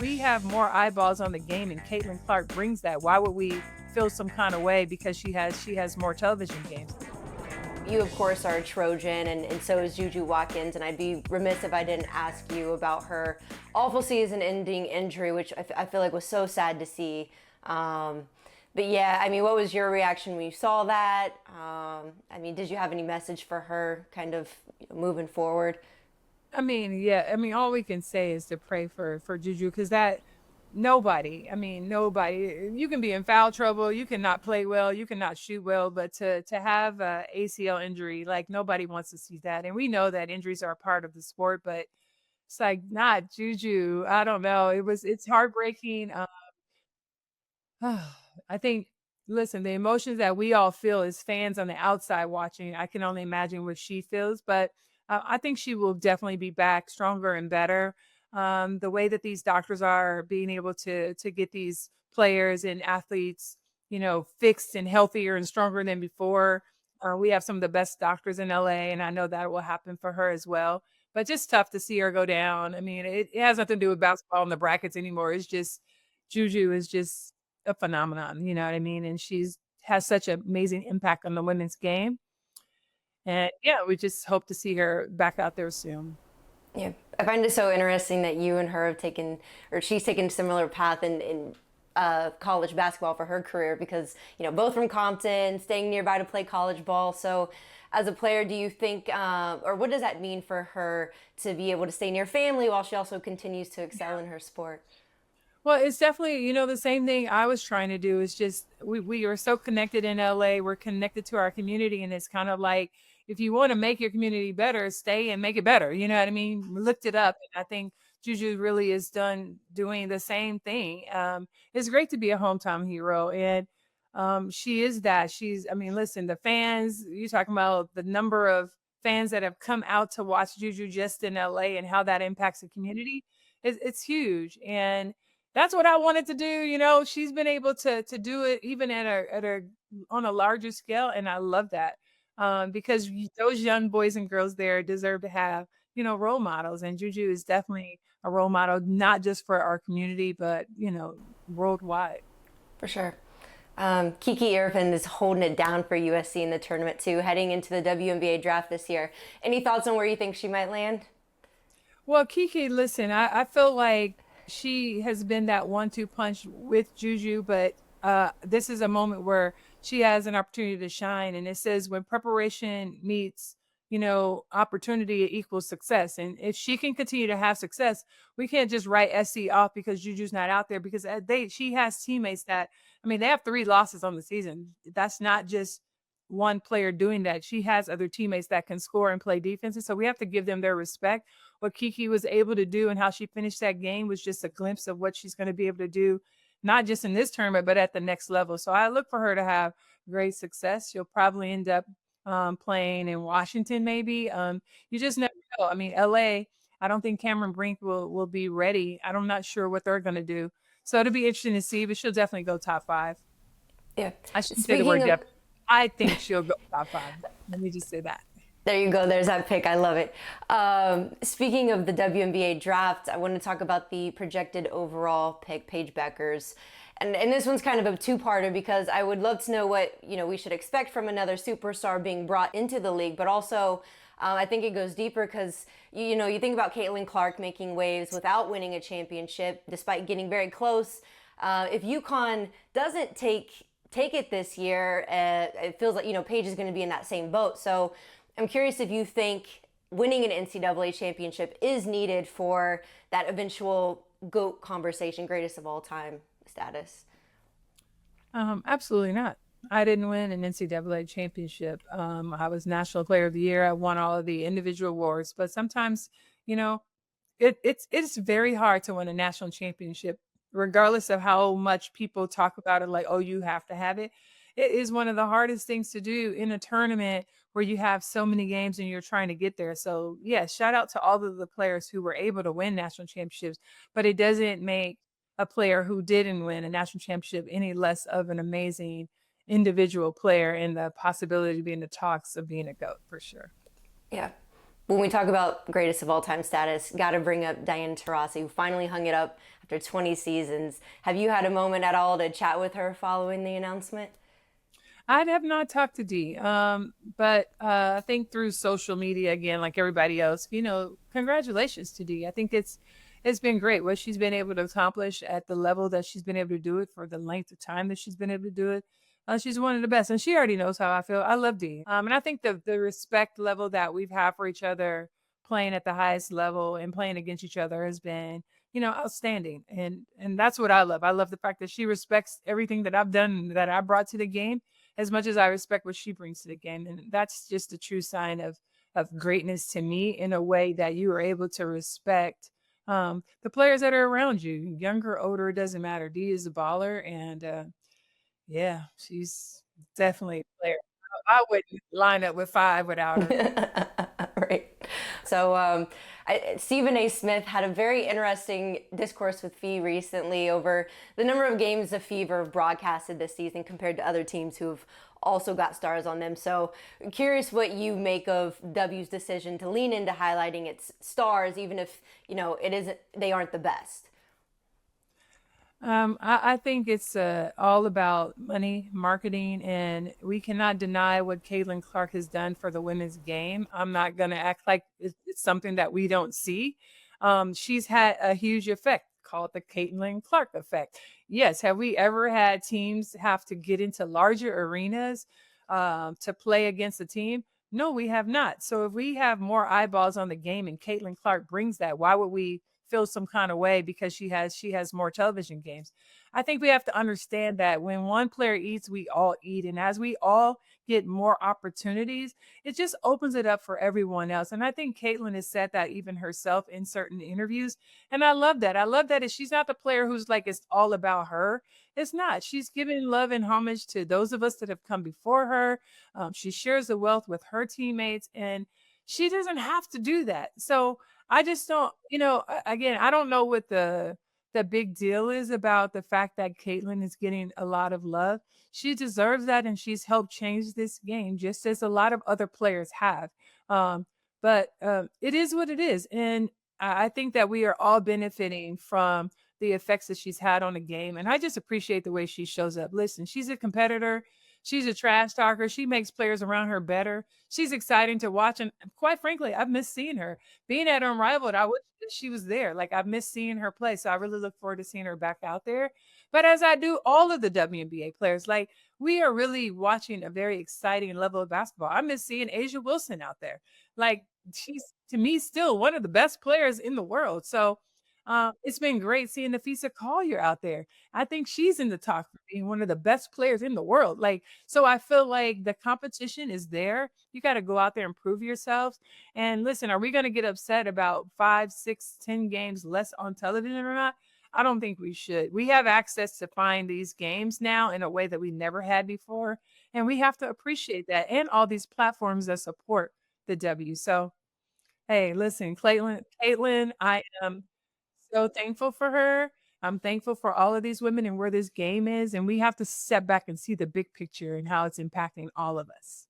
we have more eyeballs on the game, and Caitlin Clark brings that. Why would we feel some kind of way because she has more television games? You, of course, are a Trojan, and so is Juju Watkins. And I'd be remiss if I didn't ask you about her awful season ending injury, which I feel like was so sad to see. But yeah, I mean, what was your reaction when you saw that? I mean, did you have any message for her kind of moving forward? I mean, yeah, I mean, all we can say is to pray for Juju because that nobody, I mean, nobody. You can be in foul trouble, you cannot play well, you cannot shoot well, but to have a ACL injury, like nobody wants to see that. And we know that injuries are a part of the sport, but it's like not Juju. I don't know. It's heartbreaking. I think, listen, the emotions that we all feel as fans on the outside watching, I can only imagine what she feels, but I think she will definitely be back stronger and better. The way that these doctors are being able to get these players and athletes, fixed and healthier and stronger than before. We have some of the best doctors in LA, and I know that will happen for her as well. But just tough to see her go down. I mean, it has nothing to do with basketball and the brackets anymore. It's just Juju is just a phenomenon, you know what I mean? And she's has such an amazing impact on the women's game. And yeah, we just hope to see her back out there soon. Yeah, I find it so interesting that you and her have taken, or she's taken a similar path in college basketball for her career because, both from Compton, staying nearby to play college ball. So, as a player, do you think, or what does that mean for her to be able to stay near family while she also continues to excel in her sport? Well, it's definitely, the same thing I was trying to do is just we are so connected in LA. We're connected to our community. And it's kind of like if you want to make your community better, stay and make it better. You know what I mean? Lift it up. And I think Juju really is done doing the same thing. It's great to be a hometown hero. And she is that. I mean, listen, the fans, you're talking about the number of fans that have come out to watch Juju just in LA and how that impacts the community. It's huge. And that's what I wanted to do. She's been able to do it even at a on a larger scale, and I love that because those young boys and girls there deserve to have role models, and Juju is definitely a role model, not just for our community, but worldwide. For sure. Kiki Iriafen is holding it down for USC in the tournament too, heading into the WNBA draft this year. Any thoughts on where you think she might land? Well, Kiki, listen, I feel like she has been that one-two punch with Juju, but this is a moment where she has an opportunity to shine. And it says when preparation meets, opportunity equals success. And if she can continue to have success, we can't just write SC off because Juju's not out there because she has teammates that, I mean, they have 3 losses on the season. That's not just one player doing that. She has other teammates that can score and play defense. And so we have to give them their respect. What Kiki was able to do and how she finished that game was just a glimpse of what she's going to be able to do, not just in this tournament, but at the next level. So I look for her to have great success. She'll probably end up playing in Washington, maybe. You just never know. I mean, LA, I don't think Cameron Brink will be ready. I'm not sure what they're going to do. So it'll be interesting to see, but she'll definitely go top 5. Yeah. I shouldn't say the Speaking word of, definitely. I think she'll go top 5. Let me just say that. there you go. There's that pick. I love it. Speaking of the WNBA draft, I want to talk about the projected overall pick, Paige Bueckers. And this one's kind of a two-parter because I would love to know what we should expect from another superstar being brought into the league, but also I think it goes deeper because you think about Caitlin Clark making waves without winning a championship, despite getting very close. If UConn doesn't take it this year, it feels like Paige is going to be in that same boat. So I'm curious if you think winning an NCAA championship is needed for that eventual GOAT conversation, greatest of all time status. Absolutely not. I didn't win an NCAA championship. I was National Player of the Year. I won all of the individual awards, but sometimes, you know, it's very hard to win a national championship, regardless of how much people talk about it. Like, oh, you have to have it. It is one of the hardest things to do in a tournament where you have so many games and you're trying to get there. So, yeah, shout out to all of the players who were able to win national championships, but it doesn't make a player who didn't win a national championship any less of an amazing individual player and the possibility to be in the talks of being a GOAT for sure. Yeah. When we talk about greatest of all time status, got to bring up Diana Taurasi, who finally hung it up after 20 seasons. Have you had a moment at all to chat with her following the announcement? I have not talked to Dee, but I think through social media again, like everybody else, congratulations to Dee. I think it's been great what she's been able to accomplish at the level that she's been able to do it for the length of time that she's been able to do it. She's one of the best, and she already knows how I feel. I love Dee, and I think the respect level that we've had for each other, playing at the highest level and playing against each other, has been outstanding, and that's what I love. I love the fact that she respects everything that I've done, that I brought to the game, as much as I respect what she brings to the game. And that's just a true sign of greatness to me, in a way that you are able to respect the players that are around you, younger, older, it doesn't matter. Dee is a baller, and yeah, she's definitely a player. I wouldn't line up with 5 without her. Right. So, Stephen A. Smith had a very interesting discourse with Fee recently over the number of games the Fever have broadcasted this season compared to other teams who have also got stars on them. So, curious what you make of W's decision to lean into highlighting its stars, even if it isn't, they aren't the best. I think it's all about money, marketing, and we cannot deny what Caitlin Clark has done for the women's game. I'm not going to act like it's something that we don't see. She's had a huge effect called the Caitlin Clark effect. Yes, have we ever had teams have to get into larger arenas to play against a team? No, we have not. So if we have more eyeballs on the game and Caitlin Clark brings that, why would we feel some kind of way because she has more television games? I think we have to understand that when one player eats, we all eat. And as we all get more opportunities, it just opens it up for everyone else. And I think Caitlin has said that even herself in certain interviews. And I love that. I love that she's not the player who's like, it's all about her. It's not. She's giving love and homage to those of us that have come before her. She shares the wealth with her teammates, and she doesn't have to do that. So I just don't, again, I don't know what the big deal is about the fact that Caitlyn is getting a lot of love. She deserves that, and she's helped change this game just as a lot of other players have. Um, but it is what it is, and I think that we are all benefiting from the effects that she's had on the game. And I just appreciate the way she shows up. Listen, she's a competitor. She's a trash talker. She makes players around her better. She's exciting to watch, and quite frankly, I've missed seeing her. Being at Unrivaled, I wish that she was there. Like, I've missed seeing her play, so I really look forward to seeing her back out there. But as I do all of the WNBA players, like, we are really watching a very exciting level of basketball. I miss seeing Asia Wilson out there. Like, she's, to me, still one of the best players in the world. So it's been great seeing Nafisa Collier out there. I think she's in the talk for being one of the best players in the world. Like, so I feel like the competition is there. You got to go out there and prove yourselves. And listen, are we going to get upset about 5, 6, 10 games less on television or not? I don't think we should. We have access to find these games now in a way that we never had before. And we have to appreciate that, and all these platforms that support the W. So, hey, listen, Caitlin, I am so thankful for her. I'm thankful for all of these women and where this game is. And we have to step back and see the big picture and how it's impacting all of us.